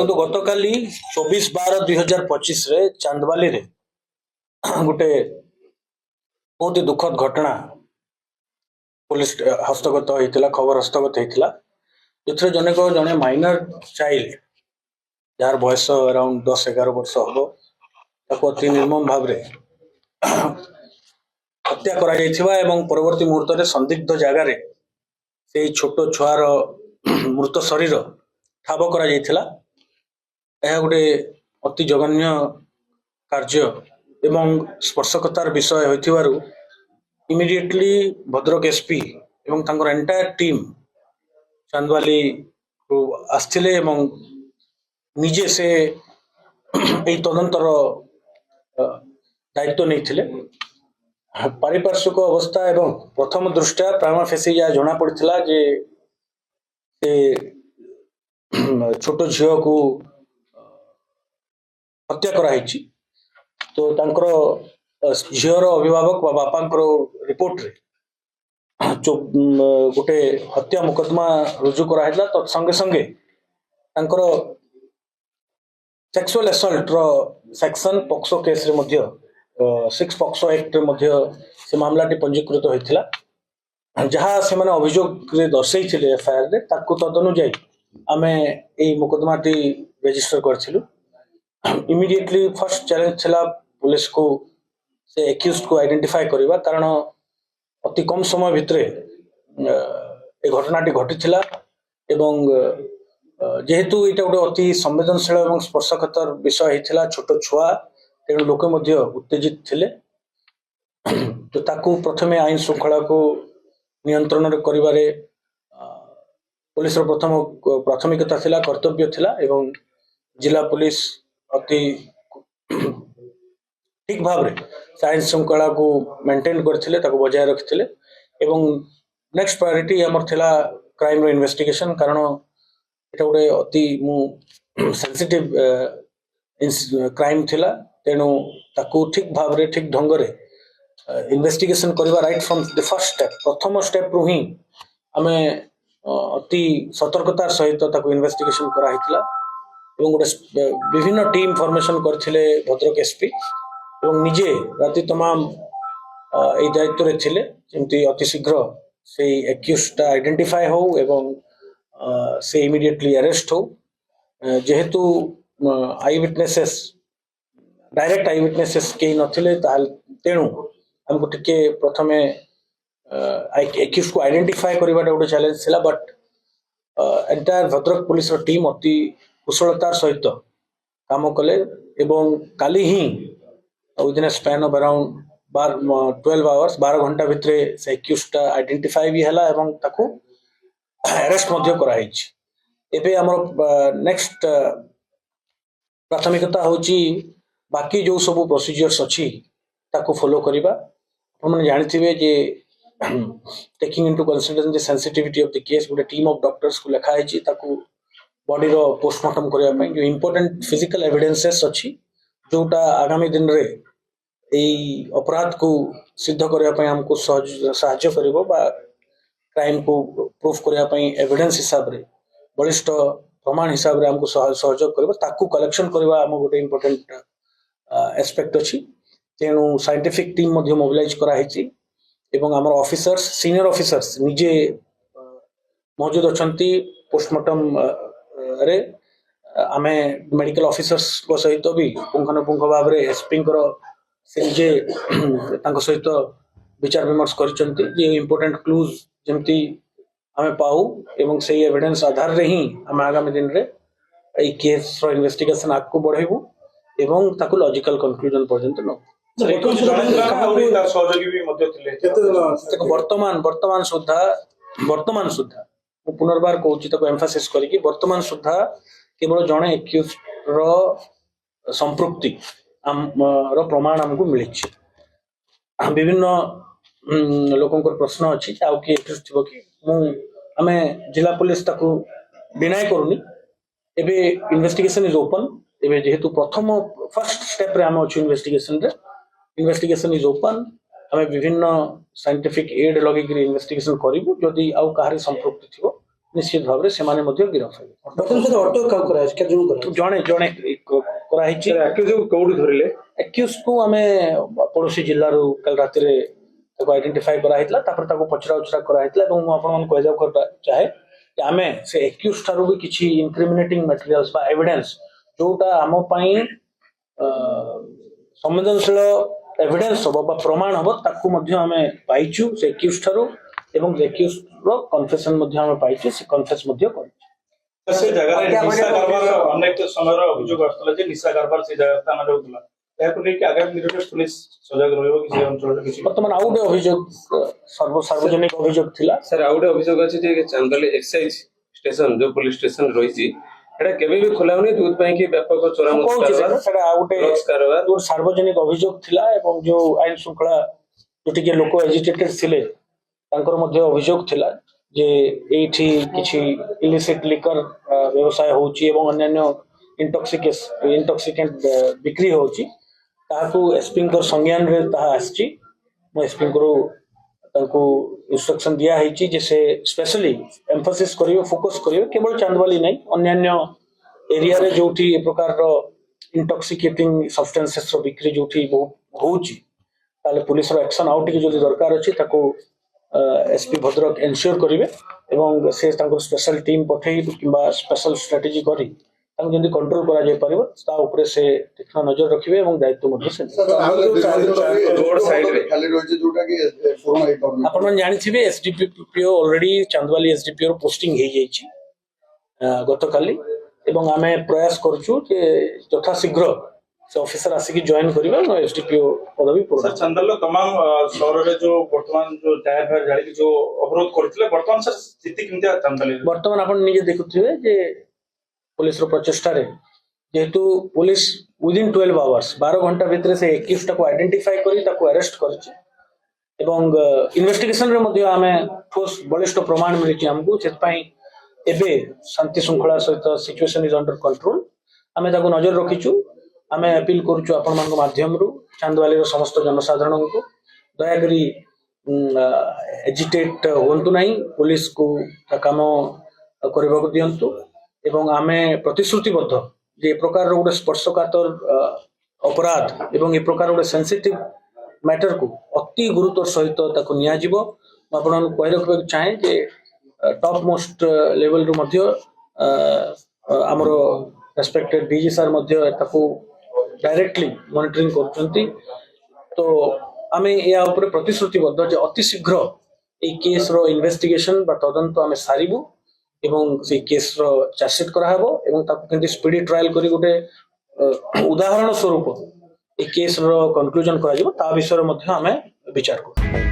परंतु गतकाली 24/12/2025 रे चांदवाली रे गोटे बहुत ही दुखद घटना पुलिस हस्तगत होता खबर हस्तगत होता जो जने माइनर चाइल्ड जार बयस अराउंड 10-11 वर्ष हम अति निर्मम भाव हत्या परवर्ती मुहूर्त में संदिग्ध जगार से छोट छुआर मृत शरीर ठाब करा गोटे अति जघन्य कार्य एवं स्पर्शकतार विषय होइथिबारु इमिडिएटली भद्रक एसपी एवं तांकर एंटायर टीम चांदवाली को आस्थिले एवं निजे से এই তদন্তর दायित्व नहीं पारिपार्श्विक अवस्था एवं प्रथम दृष्टिया प्रामा फेसी जहाँ जना पड़ा जे छोट झील को हत्या कराई तो झीर अभिभावक बापा रिपोर्ट रे गोटे हत्या मुकदमा रुजु कराइला तत्संगे संगे सेक्सुअल असल्ट रो सेक्शन पॉक्सो केस रे मध्य 6 पॉक्सो एक्ट रे मध्य से मामलाटी पंजीकृत होइथिला जहाँ से माने अभियोग रे दर्शाइथिले एफआईआर रे ताकू तदनुଯାୟୀ आमे एई मुकदमाटी रजिस्टर करथिलु इमीडिएटली फर्स्ट चैलेंज थिला पुलिस को से एक्यूज्ड को आइडेंटिफाई करबा कारण अति कम समय भितरे ए घटनाटी घटिथिला एवं जेहेतु यहाँ गोटे अति संवेदनशील और स्पर्शकातर विषय होता छोट छुआ तेणु लोक उत्तेजित थिले तो ताकू प्रथमे आईन श्रृंखला को नियंत्रण करिबारे पुलिस प्रथम प्राथमिकता थिला कर्तव्य थिला एवं जिला पुलिस अति ठीक भाव रे आईन श्रृंखला को मेंटेन करथिले ताकू बजाय रखिथिले एवं नेक्स्ट प्रायोरिटी हमर थिला क्राइम रो इन्वेस्टिगेशन कारण एटा गोटे अति सेंसिटिव क्राइम थिला तेणु ताकू ठीक भाव रे ठीक ढंग रे इन्वेस्टिगेशन करबा right from the first step प्रथम स्टेप रु ही आमे अति सतर्कतार सहित ताकू इन्वेस्टिगेशन करा हितला एवं गोटे विभिन्न टीम फॉर्मेशन करथिले भद्रक एसपी एवं निजे राति तमाम ए दायित्व रे थिले जेमति अति शीघ्र से एक्यूज्ड आइडेंटिफाई हो एवं से इमीडिएटली अरेस्ट हो जेहेतु आई विटनेसेस डायरेक्ट आई विटनेसेस कई नथिले तेणु हमको टिके प्रथमे एक्यूज्ड को आइडेंटिफाई करबा गोटे चैलेंज थिला but entire Bhadrak police team अति कुशलतार सहित काम कले एवं काली ही within a span of around 12 hours 12 घंटा भितरे से एक्यूज्ड आइडेंटिफाई भी हला एवं ताकू अरेस्ट मध्य कराई एबे हमर नेक्स्ट प्राथमिकता होची बाकी जो सब प्रोसीजर्स अछि ताकू फॉलो करिबा हमन जानिथिबे जे taking into consideration the sensitivity of the case गोटे टीम ऑफ डॉक्टर्स को लिखा है ताकू बॉडी रो पोस्टमार्टम करिया पई जो इंपोर्टेंट फिजिकल एविडेंसेस अछि जोटा आगामी दिन रे एई अपराध को सिद्ध करिया पई हमको सहायता करिवो बा क्राइम को प्रूफ करिया पई एविडेंस हिसाब रे बलिष्ठ प्रमाण हिसाब रे हमको सहयोग करबो ताकू कलेक्शन करबा हम गोटे इंपोर्टेंट एस्पेक्ट अछि तेणु साइंटिफिक टीम मध्य मोबिलाइज करा हिची एवं हमर ऑफिसर्स सीनियर ऑफिसर्स निजे मौजूद अछंती पोस्टमार्टम रे आमे मेडिकल ऑफिसर्स को सहित भी पुंखानुपुंख भाव रे एसपी से निजे तांको सहित विचार विमर्श करचंती जे इंपोर्टेंट क्लूज जेमती हमें पाऊ एवं से एविडेंस आधार रे ही हम आगामी दिन रे ए केस रो इन्वेस्टिगेशन आगको बढ़ाइबो एवं ताकू लॉजिकल कंक्लूजन पर्यंत न वर्तमान सुधा पुनर्बार कहूँ ताको एम्फासिस करिकी वर्तमान सुधा केवल जणे एक्यूज्ड रो संपृक्ति रो प्रमाण हमको मिली विभिन्न लोकों प्रश्न अच्छी आउ किए थी कि आमे जिला पुलिस ताकू डिनाय करूनी एबे इन्वेस्टिगेशन इज ओपन एबे जेहेतु प्रथम फर्स्ट स्टेप रे हम अछि इन्वेस्टिगेशन इज ओपन हमें विभिन्न साइंटिफिक एड लगे इन्वेस्टिगेशन करिवु जदि आउ कहारी संपृक्ति थिबो निश्चित भाव से गिरफ हे ବର୍ତ୍ତମାନ ସାର୍ ଅଟକ କାହାକୁ କରାଯାଇଛି କେତେ ଜଣ କରାଯାଇଛି जड़े जड़े कराई କୋଉଠି ଧରିଲେ एक्यूज को आम पड़ोसी जिल्लार कल रात आइडेंटिफाई कराइला पचरा उचरा कराइला चाहे कि आम से एक्यूज ठारू भी किसी इनक्रिमिनेटिंग मटेरियल्स बा एविडेंस जोटा आम संवेदनशील एविडेंस हम बा प्रमाण हम ताकू आम पाइचु से एक्यूज ठारू एवं एक्यूज रो कन्फेशन आम पाइचु से कन्फेस से जगह निशा कारबार अनेक समय अभियोग आसला जे निशा कारबार से जगह स्थान रहउतला याको लेके आगामी दिन में पुलिस सजग रहइबो कि से अंचल रे किछि वर्तमान आउ गोटे अभियोग सार्वजनिक अभियोग थिला सर आउटे अभियोग अछि जे चांदली एक्साइज स्टेशन जो पुलिस स्टेशन रहिछि एटा केबे भी खोला होनी दूध ପାଇଁ कि व्यापक चोरा मुक्त सेटा आउ गोटे जो सार्वजनिक अभियोग थिला एवं जो आईन श्रृंखला जोटी के लोक एजिटेटेड थिले तांकर मध्ये अभियोग थिला जे एठी किछि इलिसिट लिकर व्यवसाय होउची एवं अन्य इंटॉक्सिकेंट बिक्री होउची ताकू एसपी को संज्ञान रे ताहा आछि म एसपी को तांको इंस्ट्रक्शन दिया हैची जे से स्पेशली एम्फोसिस करियो फोकस करियो केवल चांदवाली नहीं अन्य एरिया रे जोठी ए प्रकार रो इंटॉक्सिकेटिंग सब्सटेंसेस रो बिक्री जोठी बहुत होउची ताले पुलिस रो एक्शन आउट के जदी दरकार अछि ताको एसपी भद्रक एनश्योर करिवे एवं से तांको स्पेशल टीम पठेई किबा स्पेशल स्ट्रेटजी करी तांको जदी कंट्रोल करा जाय परिबो ता ऊपर से तीक्ष्ण नजर रखिवे एवं दायित्व मध्ये से रोड साइड रे खाली रहिছে जोटा कि पूर्ण हे करनी आपण मन जानिथिबे SDPO already Chandbali SDPO posting हे जायछि गतकाली एवं आमे प्रयास करछु जे यथा शीघ्र से ऑफिसर आसिकी जॉइन करिवे एसडीपीओ पदवी पूर्ण सर चंदल तमाम शहर रे जो वर्तमान जो टायर फायर जाली के जो अवरोध करथिले वर्तमान सर स्थिति किंता चंदल वर्तमान आपण निजे देखुथिबे जे पुलिस रो प्रचेष्टा रे जेहेतु पुलिस विदिन 12 आवर्स 12 घंटा भितर से 21 को आइडेंटिफाई करी ताको अरेस्ट करछि एवं इन्वेस्टिगेशन रे मध्ये आमे ठोस बलिष्ठ प्रमाण मिलिछि हमकु सेत पई एबे शांति श्रृंखला सहित सिचुएशन इज अंडर कंट्रोल आमे ताको नजर रखिछु आमे अपील करूछु आपण मानक माध्यम रु चांदवाली रो समस्त जनसाधारण को दया करी एजिटेट होंतु नहीं पुलिस को काम करबा को दियंतु एवं आमे प्रतिश्रुतिबद्ध जे प्रकार रो गोटे स्पर्शकातर अपराध एवं ए प्रकार गोटे सेंसिटिव मैटर को अति गुरुत्व सहित ताको निया जिवो आपण कहि रखबे चाहे जे टॉप मोस्ट लेवल रु मध्य हमरो रेस्पेक्टेड डीजी सर मध्य ताको डायरेक्टली मॉनिटरिंग करचंती तो आमे या ऊपर प्रतिश्रुतिबद्ध जे अति शीघ्र ए केस रो इन्वेस्टिगेशन बा तदंत आमे सारिबु एवं से केस रो चार्जशीट करा हबो एवं ताको केंति स्पीडी ट्रायल करी गोटे उदाहरण स्वरूप ए केस रो कंक्लूजन करा जिवो ता विषय मध्ये आमे विचार करू।